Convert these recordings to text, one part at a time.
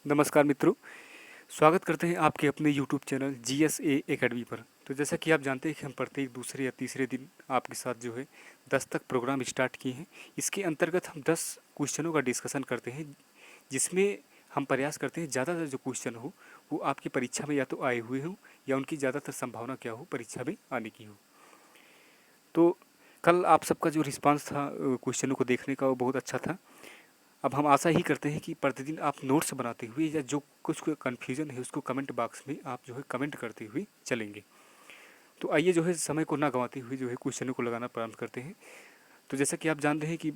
नमस्कार मित्रों, स्वागत करते हैं आपके अपने यूट्यूब चैनल GSA एकेडमी पर। तो जैसा कि आप जानते हैं कि हम प्रत्येक दूसरे या तीसरे दिन आपके साथ जो है 10 तक प्रोग्राम स्टार्ट किए हैं। इसके अंतर्गत हम 10 क्वेश्चनों का डिस्कशन करते हैं, जिसमें हम प्रयास करते हैं ज़्यादातर जो क्वेश्चन हो वो आपकी परीक्षा में या तो आए हुए हों या उनकी ज़्यादातर संभावना क्या हो परीक्षा में आने की हो। तो कल आप सबका जो रिस्पांस था क्वेश्चनों को देखने का, वो बहुत अच्छा था। अब हम आशा ही करते हैं कि प्रतिदिन आप नोट्स बनाते हुए या जो कुछ कन्फ्यूजन है उसको कमेंट बॉक्स में आप जो है कमेंट करते हुए चलेंगे। तो आइए जो है समय को ना गंवाते हुए जो है क्वेश्चनों को लगाना प्रारंभ करते हैं। तो जैसा कि आप जानते हैं कि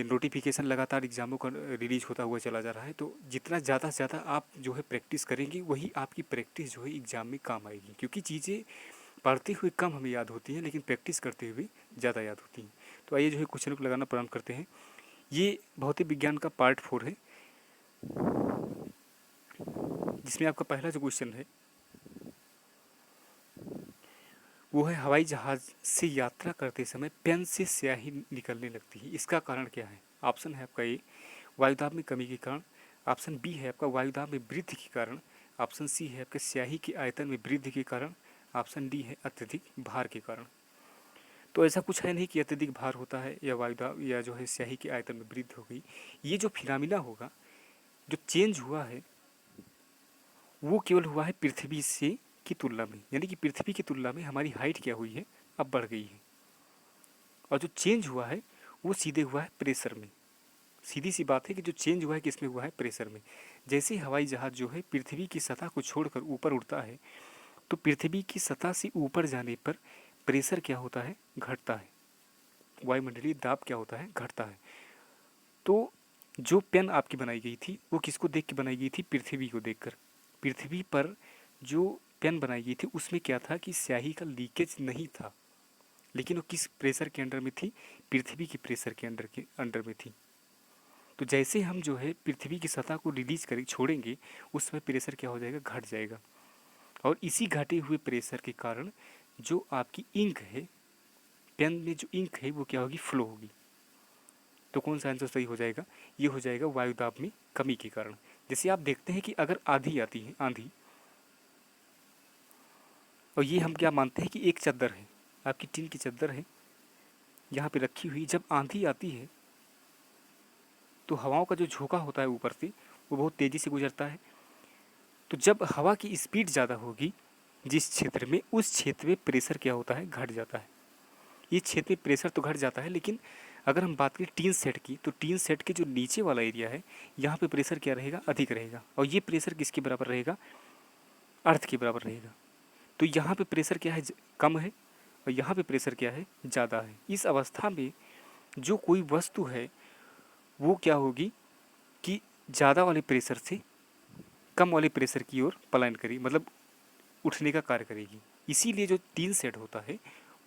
नोटिफिकेशन लगातार एग्जामों का रिलीज होता हुआ चला जा रहा है। तो जितना ज़्यादा से ज़्यादा आप जो है प्रैक्टिस करेंगे, वही आपकी प्रैक्टिस जो है एग्ज़ाम में काम आएगी, क्योंकि चीज़ें पढ़ते हुए कम हमें याद होती हैं लेकिन प्रैक्टिस करते हुए ज़्यादा याद होती हैं। तो आइए जो है क्वेश्चनों को लगाना प्रारंभ करते हैं। ये भौतिक विज्ञान का पार्ट 4 है, जिसमें आपका पहला जो क्वेश्चन है वो है, हवाई जहाज़ से यात्रा करते समय पेन से स्याही निकलने लगती है, इसका कारण क्या है? ऑप्शन है आपका ए, वायुदाब में कमी के कारण। ऑप्शन बी है आपका वायुदाब में वृद्धि के कारण। ऑप्शन सी है आपके स्याही के आयतन में वृद्धि के कारण। ऑप्शन डी है अत्यधिक भार के कारण। तो ऐसा कुछ है नहीं कि अत्यधिक भार होता है या वायुदाब या जो है स्याही के आयतन में वृद्धि हो गई। ये जो फिनामिना होगा, जो चेंज हुआ है, वो केवल हुआ है पृथ्वी से की तुलना में, यानी कि पृथ्वी की तुलना में हमारी हाइट क्या हुई है, अब बढ़ गई है। और जो चेंज हुआ है वो सीधे हुआ है प्रेशर में। सीधी सी बात है कि जो चेंज हुआ है किसमें हुआ है, प्रेशर में। जैसे हवाई जहाज़ जो है पृथ्वी की सतह को छोड़कर ऊपर उड़ता है, तो पृथ्वी की सतह से ऊपर जाने पर प्रेशर क्या होता है, घटता है। वायुमंडलीय दाब क्या होता है, घटता है। तो जो पेन आपकी बनाई गई थी वो किसको देख के बनाई गई थी, पृथ्वी को देखकर। पृथ्वी पर जो पेन बनाई गई थी उसमें क्या था कि स्याही का लीकेज नहीं था, लेकिन वो किस प्रेशर के अंडर में थी, पृथ्वी की प्रेशर के अंडर में थी। तो जैसे हम जो है पृथ्वी की सतह को रिलीज करें, छोड़ेंगे, उस समय प्रेशर क्या हो जाएगा, घट जाएगा। और इसी घटे हुए प्रेशर के कारण जो आपकी इंक है, पेन में जो इंक है वो क्या होगी, फ्लो होगी। तो कौन सा आंसर सही हो जाएगा, ये हो जाएगा वायुदाब में कमी के कारण। जैसे आप देखते हैं कि अगर आंधी आती है, आंधी, और ये हम क्या मानते हैं कि एक चद्दर है, आपकी टीन की चद्दर है यहाँ पे रखी हुई। जब आंधी आती है तो हवाओं का जो झोंका होता है ऊपर से वो बहुत तेज़ी से गुजरता है। तो जब हवा की स्पीड ज़्यादा होगी जिस क्षेत्र में, उस क्षेत्र में प्रेशर क्या होता है, घट जाता है। ये क्षेत्र में प्रेशर तो घट जाता है, लेकिन अगर हम बात करें टीन सेट की, तो टीन सेट के जो नीचे वाला एरिया है यहाँ पे प्रेशर क्या रहेगा, अधिक रहेगा। और ये प्रेशर किसके बराबर रहेगा, अर्थ के बराबर रहेगा। तो यहाँ पे प्रेशर क्या है, कम है, और यहाँ पे प्रेशर क्या है, ज़्यादा है। इस अवस्था में जो कोई वस्तु है वो क्या होगी कि ज़्यादा वाले प्रेशर से कम वाले प्रेशर की ओर पलायन करेगी, मतलब उठने का कार्य करेगी। इसीलिए जो टीन सेट होता है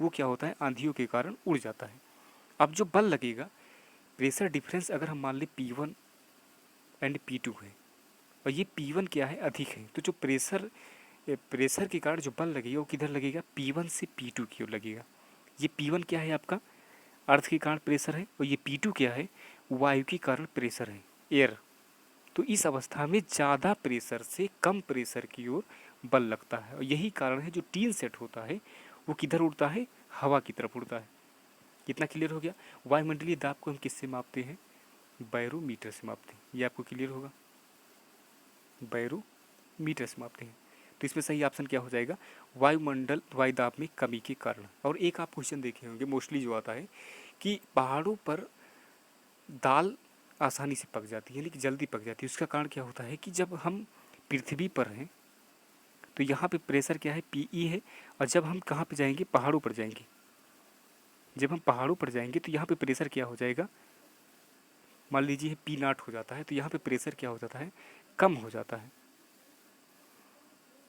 वो क्या होता है, आंधियों के कारण उड़ जाता है। अब जो बल लगेगा, प्रेशर डिफरेंस अगर हम मान लें P1 एंड P2 है, और ये P1 क्या है, अधिक है, तो जो प्रेशर के कारण जो बल लगेगा वो किधर लगेगा, P1 से P2 की ओर लगेगा। ये P1 क्या है आपका, अर्थ के कारण प्रेशर है, और ये P2 क्या है, वायु के कारण प्रेशर है, एयर। तो इस अवस्था में ज़्यादा प्रेशर से कम प्रेशर की ओर बल लगता है, और यही कारण है जो टीन सेट होता है वो किधर उड़ता है, हवा की तरफ उड़ता है। कितना क्लियर हो गया। वायुमंडलीय दाब को हम किससे मापते हैं, बैरोमीटर से मापते हैं, ये आपको क्लियर होगा, बैरोमीटर से मापते हैं। तो इसमें सही ऑप्शन क्या हो जाएगा, वायुमंडल वायुदाब में कमी के कारण। और एक आप क्वेश्चन देखे होंगे मोस्टली जो आता है कि पहाड़ों पर दाल आसानी से पक जाती है, यानी कि जल्दी पक जाती है। उसका कारण क्या होता है कि जब हम पृथ्वी पर हैं तो यहाँ पे प्रेशर क्या है, Pe है, और जब हम कहाँ पे जाएंगे, पहाड़ों पर जाएंगे, जब हम पहाड़ों पर जाएंगे तो यहाँ पे प्रेशर क्या हो जाएगा, मान लीजिए P0 हो जाता है, तो यहाँ पे प्रेशर क्या हो जाता है, कम हो जाता है।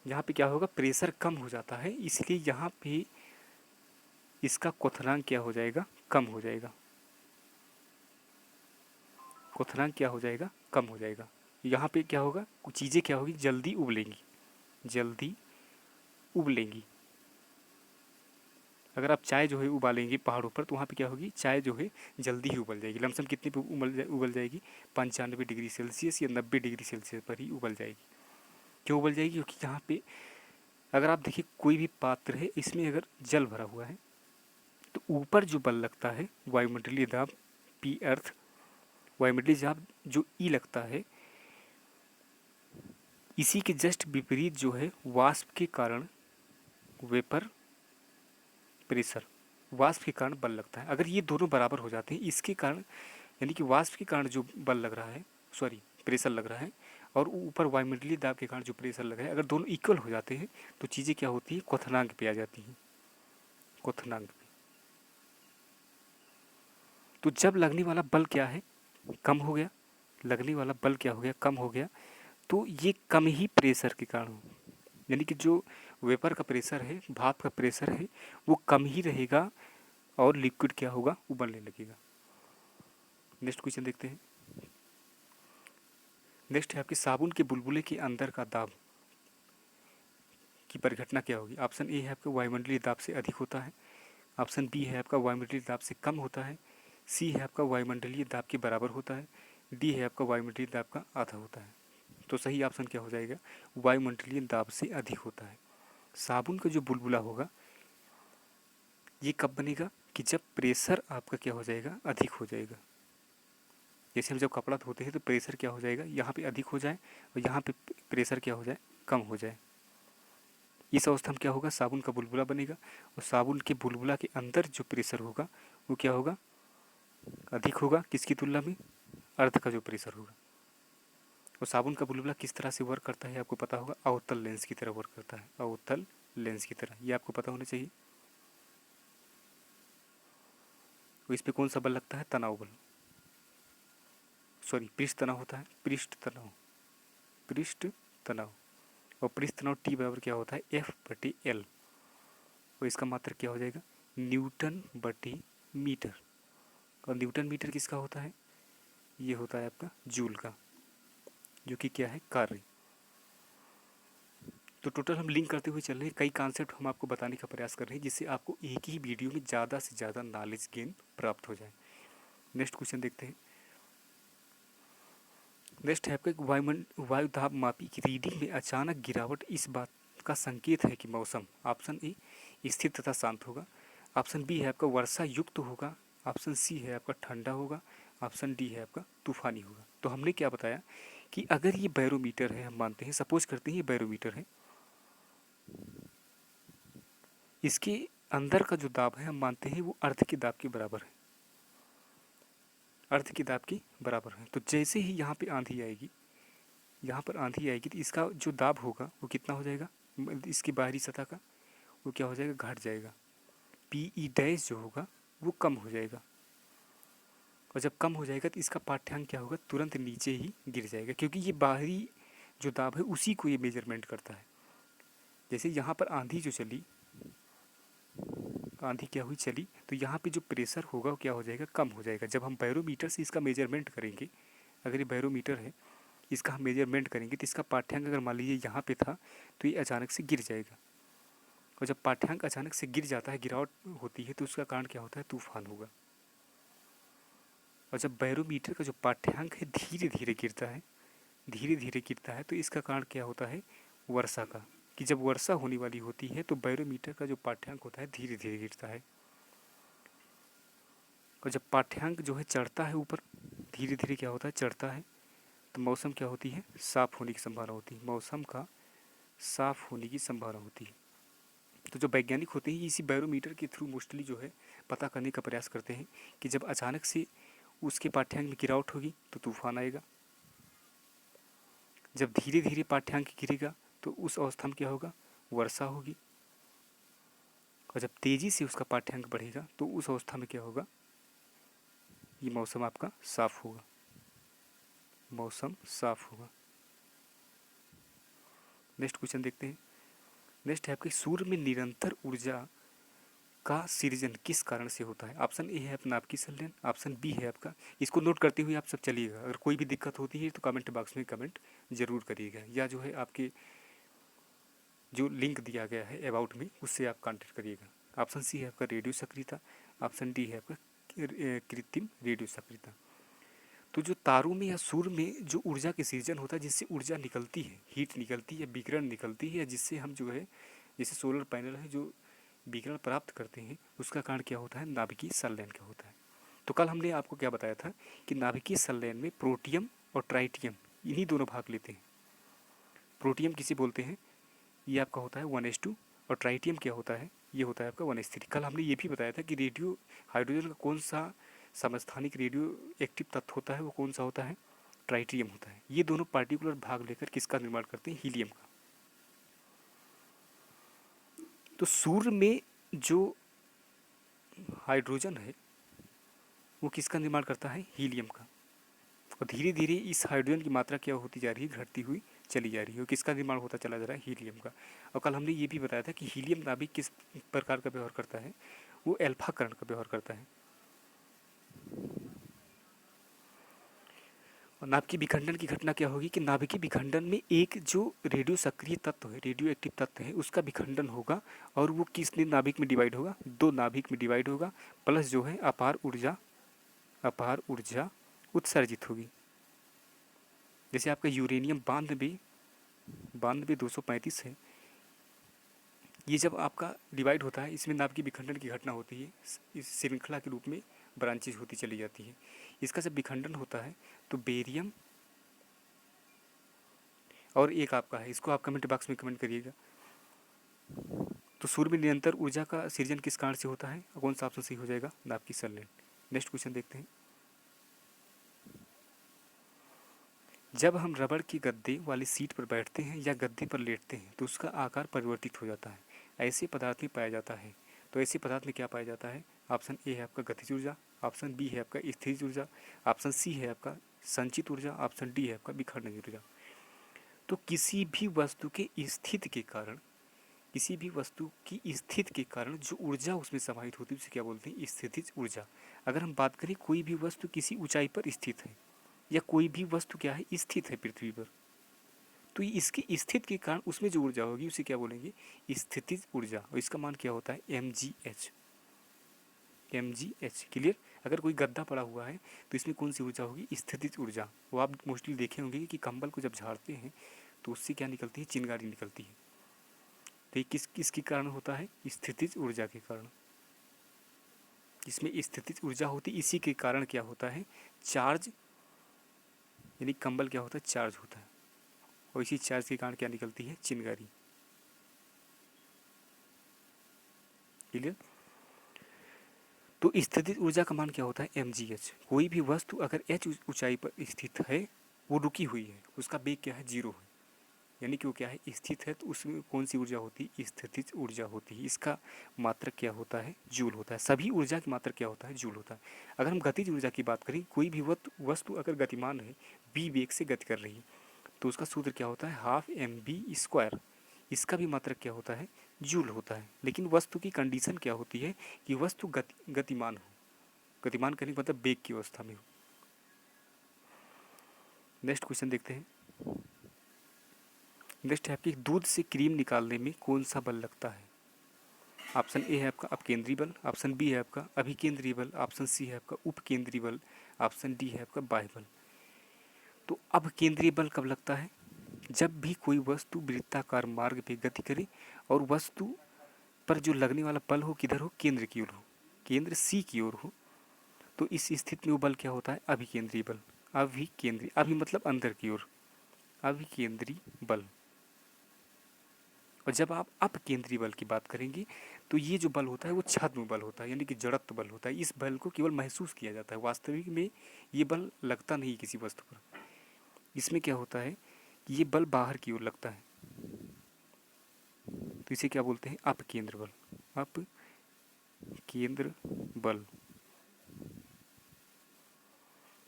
यहाँ पे क्या होगा, प्रेशर कम हो जाता है, इसलिए यहाँ पे इसका क्वथनांक क्या हो जाएगा, कम हो जाएगा। क्वथनांक क्या हो जाएगा, कम हो जाएगा। यहाँ पे क्या होगा, कुछ चीज़ें क्या होगी, जल्दी उबलेंगी, जल्दी उबलेंगी। अगर आप चाय जो है उबालेंगे पहाड़ों पर तो वहाँ पे क्या होगी, चाय जो है जल्दी ही उबल जाएगी। लमसम कितने पे उबल जाएगी, 95 डिग्री सेल्सियस या 90 डिग्री सेल्सियस पर ही उबल जाएगी। क्यों उबल जाएगी, क्योंकि यहाँ पे अगर आप देखिए कोई भी पात्र है, इसमें अगर जल भरा हुआ है तो ऊपर जो बल लगता है वायुमंडलीय दाब पी अर्थ, वायुमंडलीय दाब जो ई लगता है, इसी के जस्ट विपरीत जो है वाष्प के कारण वेपर प्रेशर, वाष्प के कारण बल लगता है। अगर ये दोनों बराबर हो जाते हैं, इसके कारण यानी कि वाष्प के कारण जो बल लग रहा है, सॉरी प्रेशर लग रहा है, और ऊपर वायुमंडलीय दाब के कारण जो प्रेशर लग रहा है, अगर दोनों इक्वल हो जाते हैं तो चीज़ें क्या होती है, क्वथनांक पे आ जाती हैं, क्वथनांक पे। तो जब लगने वाला बल क्या है, कम हो गया, लगने वाला बल क्या हो गया, कम हो गया, तो ये कम ही प्रेशर के कारण हो, यानी कि जो वेपर का प्रेशर है, भाप का प्रेशर है, वो कम ही रहेगा और लिक्विड क्या होगा, उबलने लगेगा। नेक्स्ट क्वेश्चन देखते हैं। नेक्स्ट है आपके साबुन के बुलबुले के अंदर का दाब की परिघटना क्या होगी। ऑप्शन ए है आपका वायुमंडलीय दाब से अधिक होता है, ऑप्शन बी है आपका वायुमंडलीय दाब से कम होता है, सी है आपका वायुमंडलीय दाब के बराबर होता है, डी है आपका वायुमंडलीय दाब का आधा होता है। तो सही ऑप्शन क्या हो जाएगा, वायुमंडलीय दाब से अधिक होता है। साबुन का जो बुलबुला होगा ये कब बनेगा, कि जब प्रेशर आपका क्या हो जाएगा, अधिक हो जाएगा। जैसे हम जब कपड़ा धोते हैं तो प्रेशर क्या हो जाएगा, यहाँ पे अधिक हो जाए और यहाँ पे प्रेशर क्या हो जाए, कम हो जाए। इस अवस्था में क्या होगा, साबुन का बुलबुला बनेगा, और साबुन के बुलबुला के अंदर जो प्रेशर होगा वो क्या होगा, अधिक होगा। किसकी तुलना में, अर्ध का जो प्रेशर होगा। और साबुन का बुलबुला किस तरह से वर्क करता है आपको पता होगा, अवतल लेंस की तरह वर्क करता है, अवतल लेंस की तरह, ये आपको पता होना चाहिए। तो इस पर कौन सा बल लगता है, तनाव बल, सॉरी पृष्ठ तनाव होता है, पृष्ठ तनाव, पृष्ठ तनाव। और पृष्ठ तनाव टी बराबर क्या होता है, एफ बटे एल, और इसका मात्रक क्या हो जाएगा, न्यूटन बटे मीटर। और न्यूटन मीटर किसका होता है, ये होता है आपका जूल का, जो कि क्या है, कार्य। तो टोटल हम लिंक करते हुए चल रहे हैं, कई कॉन्सेप्ट हम आपको बताने का प्रयास कर रहे हैं जिससे आपको एक ही वीडियो में ज़्यादा से ज़्यादा नॉलेज गेन प्राप्त हो जाए। नेक्स्ट क्वेश्चन देखते हैं। नेक्स्ट है आपका वायु दाब मापी की रीडिंग में अचानक गिरावट इस बात का संकेत है कि मौसम, ऑप्शन ए स्थिर तथा शांत होगा, ऑप्शन बी है आपका वर्षा युक्त होगा, ऑप्शन सी है आपका ठंडा होगा, ऑप्शन डी है आपका तूफानी होगा। तो हमने क्या बताया कि अगर ये बैरोमीटर है, हम मानते हैं, सपोज करते हैं ये बैरोमीटर है, इसके अंदर का जो दाब है हम मानते हैं वो अर्ध के दाब के बराबर है, अर्ध के दाब के बराबर है। तो जैसे ही यहाँ पे आंधी आएगी, यहाँ पर आंधी आएगी तो इसका जो दाब होगा वो कितना हो जाएगा, इसकी बाहरी सतह का वो क्या हो जाएगा, घट जाएगा। पी ई डैश जो होगा वो कम हो जाएगा, और जब कम हो जाएगा तो इसका पाठ्यांक क्या होगा, तुरंत नीचे ही गिर जाएगा, क्योंकि ये बाहरी जो दाब है उसी को ये मेजरमेंट करता है। जैसे यहाँ पर आंधी जो चली, आंधी क्या हुई, चली, तो यहाँ पे जो प्रेशर होगा वो क्या हो जाएगा, कम हो जाएगा। जब हम बैरोमीटर से इसका मेजरमेंट करेंगे, अगर ये बैरोमीटर है इसका हम मेजरमेंट करेंगे तो इसका पाठ्यांक अगर मान लीजिए यहाँ पे था तो ये अचानक से गिर जाएगा, और जब पाठ्यांक अचानक से गिर जाता है, गिरावट होती है, तो उसका कारण क्या होता है, तूफान होगा। और जब बैरोमीटर का जो पाठ्यांक है धीरे धीरे गिरता है, धीरे धीरे गिरता है, तो इसका कारण क्या होता है, वर्षा का, कि जब वर्षा होने वाली होती है तो बैरोमीटर का जो पाठ्यांक होता है धीरे धीरे गिरता है, और जब पाठ्यांक जो है चढ़ता है ऊपर, धीरे धीरे क्या होता है, चढ़ता है, तो मौसम क्या होती है, साफ होने की संभावना होती है, मौसम का साफ होने की संभावना होती है। तो जो वैज्ञानिक होते हैं इसी बैरोमीटर के थ्रू मोस्टली जो है पता करने का प्रयास करते हैं कि जब अचानक से उसके पाठ्यांक में गिरावट होगी तो तूफान आएगा, जब धीरे धीरे पाठ्यांक गिरेगा तो उस अवस्था में क्या होगा, वर्षा होगी, और जब तेज़ी से उसका पाठ्यांक बढ़ेगा तो उस अवस्था में क्या होगा, ये मौसम आपका साफ होगा, मौसम साफ होगा। नेक्स्ट क्वेश्चन देखते हैं। नेक्स्ट है आपके सूर्य में निरंतर ऊर्जा का सृजन किस कारण से होता है। ऑप्शन ए है अपना आपकी संलयन, ऑप्शन बी है आपका, इसको नोट करते हुए आप सब चलिएगा, अगर कोई भी दिक्कत होती है तो कमेंट बॉक्स में कमेंट जरूर करिएगा, या जो है आपके जो लिंक दिया गया है अबाउट में उससे आप कॉन्टेक्ट करिएगा। ऑप्शन सी है आपका रेडियो सक्रियता, ऑप्शन डी है आपका कृत्रिम रेडियो सक्रियता। तो जो तारों में या सूर्य में जो ऊर्जा के सृजन होता है, जिससे ऊर्जा निकलती है, हीट निकलती है, विकिरण निकलती है, जिससे हम जो है जैसे सोलर पैनल है जो विकिरण प्राप्त करते हैं, उसका कारण क्या होता है, नाभिकीय संलयन क्या होता है। तो कल हमने आपको क्या बताया था कि नाभिकीय संलयन में प्रोटियम और ट्राइटियम इन्हीं दोनों भाग लेते हैं। प्रोटियम किसे बोलते हैं, ये आपका होता है 1s2, और ट्राइटियम क्या होता है, ये होता है आपका 1s3। कल हमने ये भी बताया था कि रेडियो हाइड्रोजन का कौन सा समस्थानिक रेडियो एक्टिव तत्व होता है, वो कौन सा होता है, ट्राइटियम होता है। ये दोनों पार्टिकुलर भाग लेकर किसका निर्माण करते हैं, हीलियम का। तो सूर्य में जो हाइड्रोजन है वो किसका निर्माण करता है, हीलियम का। और धीरे धीरे इस हाइड्रोजन की मात्रा क्या होती जा रही है, घटती हुई चली जा रही है, और किसका निर्माण होता चला जा रहा है, हीलियम का। और कल हमने ये भी बताया था कि हीलियम नाभिक किस प्रकार का व्यवहार करता है, वो अल्फा कण का व्यवहार करता है। और नाभिकीय विखंडन की घटना क्या होगी कि नाभिकीय विखंडन में एक जो रेडियो सक्रिय तत्व है, रेडियो एक्टिव तत्व है, उसका विखंडन होगा, और वो किसने नाभिक में डिवाइड होगा, दो नाभिक में डिवाइड होगा, प्लस जो है अपार ऊर्जा उत्सर्जित होगी। जैसे आपका यूरेनियम 92 235 है, ये जब आपका डिवाइड होता है, इसमें नाभिकीय विखंडन की घटना होती है, इस श्रृंखला के रूप में ब्रांचेज होती चली जाती है। इसका जब विखंडन होता है तो बेरियम और एक आपका है, इसको आप कमेंट बॉक्स में कमेंट करिएगा। तो सूर्य में निरंतर ऊर्जा का सृजन किस कारण से होता है, कौन सा ऑप्शन सही हो जाएगा, नाभिकीय संलयन। नेक्स्ट क्वेश्चन देखते हैं। जब हम रबड़ की गद्दे वाली सीट पर बैठते हैं या गद्दे पर लेटते हैं तो उसका आकार परिवर्तित हो जाता है, ऐसे पदार्थ में पाया जाता है। तो ऐसे पदार्थ में क्या पाया जाता है, ऑप्शन ए है आपका गतिज ऊर्जा, ऑप्शन बी है आपका स्थितिज ऊर्जा, ऑप्शन सी है आपका संचित ऊर्जा, ऑप्शन डी है आपका विखंडन ऊर्जा। तो किसी भी वस्तु के स्थिति के कारण, किसी भी वस्तु की स्थिति के कारण जो ऊर्जा उसमें समाहित होती है उसे क्या बोलते हैं, स्थितिज ऊर्जा। अगर हम बात करें कोई भी वस्तु किसी ऊंचाई पर स्थित है, या कोई भी वस्तु क्या है, स्थित है पृथ्वी पर, तो इसकी स्थिति के कारण उसमें जो ऊर्जा होगी उसे क्या बोलेंगे, स्थितिज ऊर्जा। और इसका मान क्या होता है, mgh। mgh clear. अगर कोई गद्दा पड़ा हुआ है तो इसमें कौन सी ऊर्जा होगी, स्थितिज ऊर्जा। वो आप मोस्टली देखे होंगे कि कंबल को जब झाड़ते हैं तो उससे क्या निकलती है, चिंगारी निकलती है। तो ये किसके कारण होता है, स्थितिज ऊर्जा के कारण। इसमें स्थितिज ऊर्जा होती, इसी के कारण क्या होता है, चार्ज, यानी कंबल क्या होता है, चार्ज होता है, और इसी चार्ज के कारण क्या निकलती है, चिंगारी। क्लियर। तो स्थितिज ऊर्जा का मान क्या होता है, mgh। कोई भी वस्तु अगर h ऊंचाई पर स्थित है, वो रुकी हुई है, उसका वेग क्या है, 0 है, यानी कि वो क्या है, स्थित है, तो उसमें कौन सी ऊर्जा होती है, स्थितिज ऊर्जा होती है। इसका मात्रक क्या होता है, जूल होता है। सभी ऊर्जा की मात्रक क्या होता है, जूल होता है। अगर हम गतिज ऊर्जा की बात करें, कोई भी वस्तु अगर गतिमान है, v वेग से गति कर रही है, तो उसका सूत्र क्या होता है, ½ mv²। इसका भी मात्रक क्या होता है, जूल होता है। लेकिन वस्तु की कंडीशन क्या होती है कि वस्तु गतिमान हो, गतिमान करने का मतलब वेग की अवस्था में हो। नेक्स्ट क्वेश्चन देखते हैं। नेक्स्ट है आपकी, दूध से क्रीम निकालने में कौन सा बल लगता है। ऑप्शन ए है आपका अपकेंद्रीय बल, ऑप्शन बी है आपका अभिकेंद्रीय बल, ऑप्शन सी है आपका उपकेंद्रीय बल, ऑप्शन डी है आपका बाह्य बल। तो अपकेंद्रीय बल कब लगता है, जब भी कोई वस्तु वृत्ताकार मार्ग पे गति करे और वस्तु पर जो लगने वाला बल हो किधर हो, केंद्र की ओर हो, केंद्र सी की ओर हो, तो इस स्थिति में वो बल क्या होता है, अभिकेंद्रीय बल। अभिकेंद्रीय, अभि मतलब अंदर की ओर, अभिकेंद्रीय बल। और जब आप अपकेंद्रीय बल की बात करेंगे तो ये जो बल होता है वो छद्म बल होता है, यानी कि जड़त्व बल होता है। इस बल को केवल महसूस किया जाता है, वास्तविक में ये बल लगता नहीं किसी वस्तु पर। इसमें क्या होता है, ये बल बाहर की ओर लगता है, तो इसे क्या बोलते हैं, अपकेंद्र बल। अपकेंद्र बल।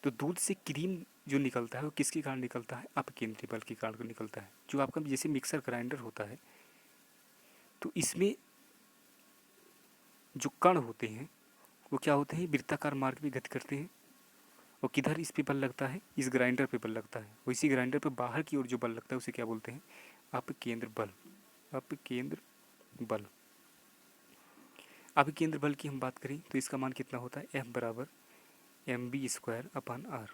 तो दूध से क्रीम जो निकलता है वो किसके कारण निकलता है, अपकेंद्रीय बल के कारण निकलता है। जो आपका जैसे मिक्सर ग्राइंडर होता है, तो इसमें जो कण होते हैं वो क्या होते हैं, वृत्ताकार मार्ग में गति करते हैं, और किधर इस पे बल लगता है, इस ग्राइंडर पे बल लगता है। और इसी ग्राइंडर पे बाहर की ओर जो बल लगता है उसे क्या बोलते हैं, अपकेंद्र बल। अपकेंद्र बल। अभिकेंद्र बल की हम बात करें तो इसका मान कितना होता है, F बराबर mv²/r।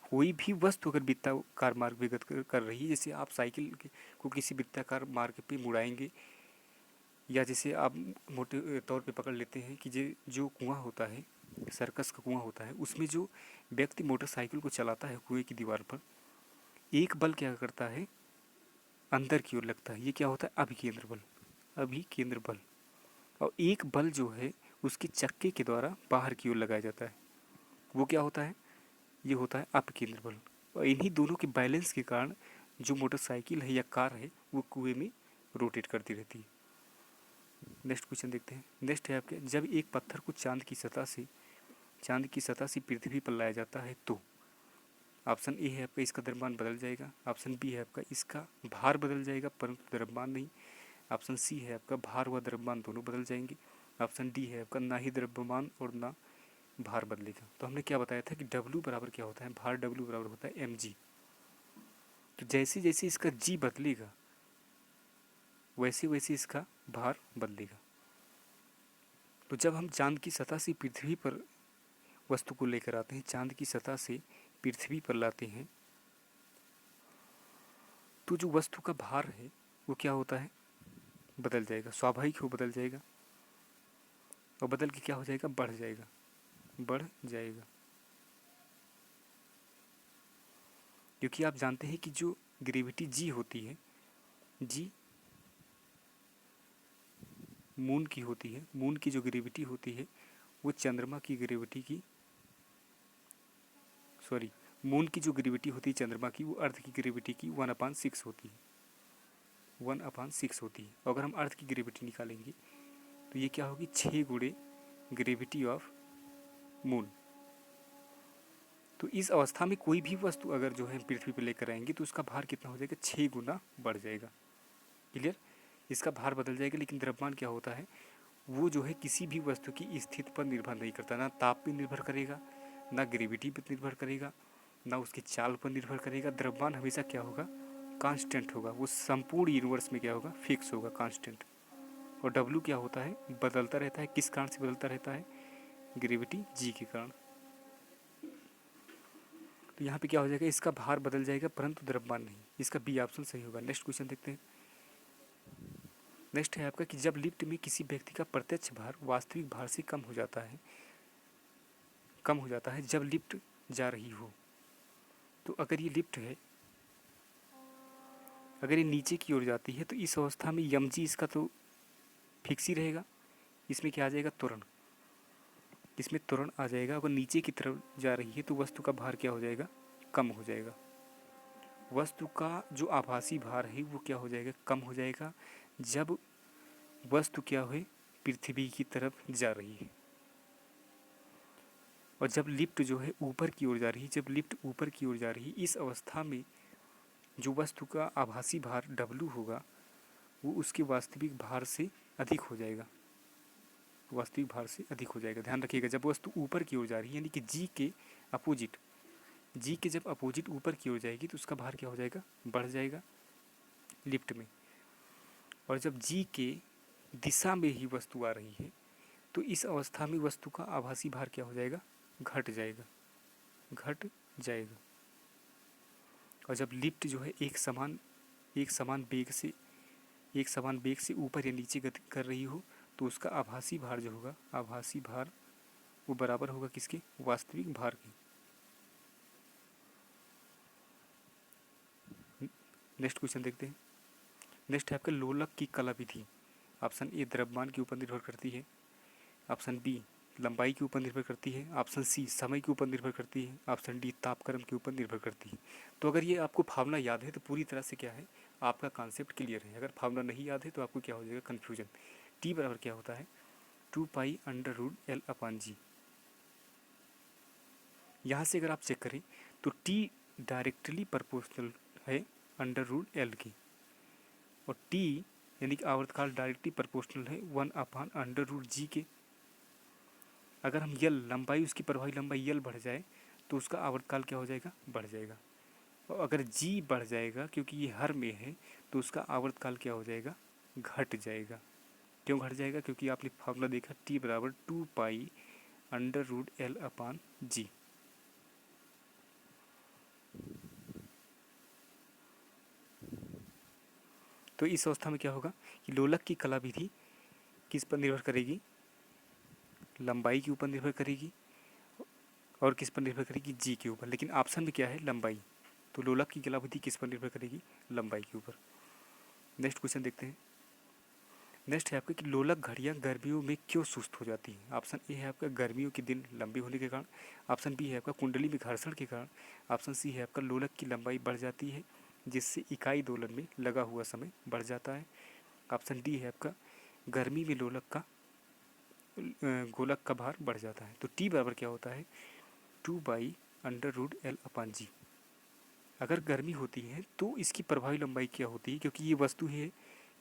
कोई भी वस्तु अगर वृत्ताकार मार्ग में गति कर रही है, जैसे आप साइकिल को किसी वृत्ताकार मार्ग पे मुड़ाएंगे, या जैसे आप मोटे तौर पे पकड़ लेते हैं कि जो कुआं होता है, सर्कस का कुआं होता है, उसमें जो व्यक्ति मोटरसाइकिल को चलाता है कुएं की दीवार पर, एक बल क्या करता है, अंदर की ओर लगता है, ये क्या होता है, अभिकेंद्र बल। अभिकेंद्र बल। और एक बल जो है उसके चक्के के द्वारा बाहर की ओर लगाया जाता है, वो क्या होता है, ये होता है अपकेंद्र बल। और इन्हीं दोनों के बैलेंस के कारण जो मोटरसाइकिल है या कार है वो कुएं में रोटेट करती रहती है। नेक्स्ट क्वेश्चन देखते हैं। नेक्स्ट है आपके, जब एक पत्थर को चांद की सतह से पृथ्वी पर लाया जाता है तो ऑप्शन ए है आपका इसका द्रव्यमान बदल जाएगा, ऑप्शन बी है आपका इसका भार बदल जाएगा परंतु द्रव्यमान नहीं, ऑप्शन सी है आपका भार व द्रव्यमान दोनों बदल जाएंगे, ऑप्शन डी है आपका ना ही द्रव्यमान और ना भार बदलेगा। तो हमने क्या बताया था कि W बराबर क्या होता है, भार W बराबर होता है mg। तो जैसे जैसे इसका g बदलेगा वैसे वैसे इसका भार बदलेगा। तो जब हम चांद की सतह से पृथ्वी पर वस्तु को लेकर आते हैं, चांद की सतह से पृथ्वी पर लाते हैं, तो जो वस्तु का भार है वो क्या होता है, बदल जाएगा, स्वाभाविक हो बदल जाएगा। और बदल के क्या हो जाएगा, बढ़ जाएगा, बढ़ जाएगा। क्योंकि आप जानते हैं कि जो ग्रेविटी जी होती है, जी मून की होती है, मून की जो ग्रेविटी होती है वो चंद्रमा की ग्रेविटी की, सॉरी, मून की जो ग्रेविटी होती है चंद्रमा की, वो अर्थ की ग्रेविटी की 1/6 होती है, 1/6 होती है। और अगर हम अर्थ की ग्रेविटी निकालेंगे तो ये क्या होगी, 6 गुणे ग्रेविटी ऑफ मून। तो इस अवस्था में कोई भी वस्तु अगर जो है पृथ्वी पर लेकर आएंगे तो उसका भार कितना हो जाएगा, 6 गुना बढ़ जाएगा। क्लियर, इसका भार बदल जाएगा। लेकिन द्रव्यमान क्या होता है, वो जो है किसी भी वस्तु की स्थिति पर निर्भर नहीं करता, ना ताप पर निर्भर करेगा, ना ग्रेविटी पर निर्भर करेगा, ना उसकी चाल पर निर्भर करेगा। द्रव्यमान हमेशा क्या होगा, कांस्टेंट होगा, वो संपूर्ण यूनिवर्स में क्या होगा, फिक्स होगा, कांस्टेंट। और W क्या होता है, बदलता रहता है। किस कारण से बदलता रहता है, ग्रेविटी जी के कारण। तो यहाँ पे क्या हो जाएगा, इसका भार बदल जाएगा परंतु द्रव्यमान नहीं। इसका बी ऑप्शन सही होगा। नेक्स्ट क्वेश्चन देखते हैं। नेक्स्ट है आपका कि जब लिफ्ट में किसी व्यक्ति का प्रत्यक्ष भार वास्तविक भार से कम हो जाता है जब लिफ्ट जा रही हो। तो अगर ये लिफ्ट है, अगर ये नीचे की ओर जाती है तो इस अवस्था में mg इसका तो फिक्स ही रहेगा। इसमें क्या आ जाएगा, त्वरण, इसमें त्वरण आ जाएगा। अगर नीचे की तरफ जा रही है तो वस्तु का भार क्या हो जाएगा, कम हो जाएगा। वस्तु का जो आभासी भार है वो क्या हो जाएगा, कम हो जाएगा जब वस्तु क्या है, पृथ्वी की तरफ जा रही है। और जब लिफ्ट जो है ऊपर की ओर जा रही है, जब लिफ्ट ऊपर की ओर जा रही है, इस अवस्था में जो वस्तु का आभासी भार W होगा वो उसके वास्तविक भार से अधिक हो जाएगा, वास्तविक भार से अधिक हो जाएगा। ध्यान रखिएगा, जब वस्तु ऊपर की ओर जा रही है यानी कि जी के अपोजिट, जी के जब अपोजिट ऊपर की ओर जाएगी तो उसका भार क्या हो जाएगा, बढ़ जाएगा लिफ्ट में। और जब जी के दिशा में ही वस्तु आ रही है तो इस अवस्था में वस्तु का आभासी भार क्या हो जाएगा, घट जाएगा, घट जाएगा। और जब लिफ्ट जो है एक समान वेग से ऊपर या नीचे गति कर रही हो तो उसका आभासी भार जो होगा, आभासी भार वो बराबर होगा किसके, वास्तविक भार के। नेक्स्ट क्वेश्चन देखते हैं। नेक्स्ट है आपका लोलक की कला विधि। ऑप्शन ए द्रव्यमान के ऊपर निर्भर करती है, ऑप्शन बी लंबाई के ऊपर निर्भर करती है, ऑप्शन सी समय के ऊपर निर्भर करती है, ऑप्शन डी तापक्रम के ऊपर निर्भर करती है। तो अगर ये आपको फार्मूला याद है तो पूरी तरह से क्या है, आपका कॉन्सेप्ट क्लियर है। अगर फार्मूला नहीं याद है तो आपको क्या हो जाएगा, कन्फ्यूजन। टी बराबर क्या होता है, 2π√L/g। यहाँ से अगर आप चेक करें तो टी डायरेक्टली प्रोपोर्शनल है √L की, और टी यानी कि आवर्तकाल डायरेक्टली प्रोपोर्शनल है 1/√g के। अगर हम यल लंबाई, उसकी प्रभावी लंबाई यल बढ़ जाए तो उसका आवर्तकाल क्या हो जाएगा, बढ़ जाएगा। और अगर जी बढ़ जाएगा क्योंकि ये हर में है तो उसका आवर्तकाल क्या हो जाएगा, घट जाएगा। क्यों घट जाएगा? क्योंकि आपने फार्मूला देखा t बराबर 2π√L/g। तो इस अवस्था में क्या होगा कि लोलक की कला विधि किस पर निर्भर करेगी? लंबाई के ऊपर निर्भर करेगी। और किस पर निर्भर करेगी? जी के ऊपर। लेकिन ऑप्शन में क्या है? लंबाई। तो लोलक की कला विधि किस पर निर्भर करेगी? लंबाई के ऊपर। नेक्स्ट क्वेश्चन देखते हैं। नेक्स्ट है आपका कि लोलक घड़ियाँ गर्मियों में क्यों सुस्त हो जाती हैं? ऑप्शन ए है आपका गर्मियों के दिन लंबे होने के कारण। ऑप्शन बी है आपका कुंडली में घर्षण के कारण। ऑप्शन सी है आपका लोलक की लंबाई बढ़ जाती है जिससे इकाई दोलन में लगा हुआ समय बढ़ जाता है। ऑप्शन डी है आपका गर्मी में लोलक का गोलक का भार बढ़ जाता है। तो टी बराबर क्या होता है? 2/√L/g। अगर गर्मी होती है तो इसकी प्रभावी लंबाई क्या होती है? क्योंकि ये वस्तु है,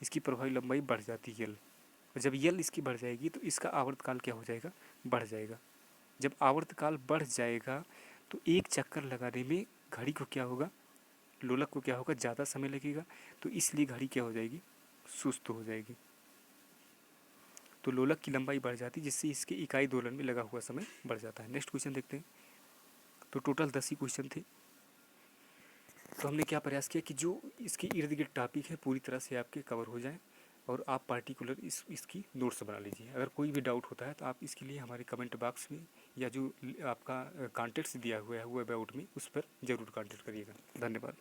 इसकी प्रभावी लंबाई बढ़ जाती है यल। और जब यल इसकी बढ़ जाएगी तो इसका आवर्तकाल क्या हो जाएगा? बढ़ जाएगा। जब आवर्तकाल बढ़ जाएगा तो एक चक्कर लगाने में घड़ी को क्या होगा? लोलक को क्या होगा? ज़्यादा समय लगेगा। तो इसलिए घड़ी क्या हो जाएगी? सुस्त हो जाएगी। तो लोलक की लंबाई बढ़ जाती है जिससे इसके इकाई दोलन में लगा हुआ समय बढ़ जाता है। नेक्स्ट क्वेश्चन देखते हैं। तो टोटल 10 ही क्वेश्चन थे। तो हमने क्या प्रयास किया कि जो इसके इर्द गिर्द टॉपिक है पूरी तरह से आपके कवर हो जाए और आप पार्टिकुलर इसकी नोट्स बना लीजिए। अगर कोई भी डाउट होता है तो आप इसके लिए हमारे कमेंट बॉक्स में या जो आपका कॉन्टेक्ट्स दिया हुआ है वो अबाउट में, उस पर ज़रूर कॉन्टेक्ट करिएगा। धन्यवाद।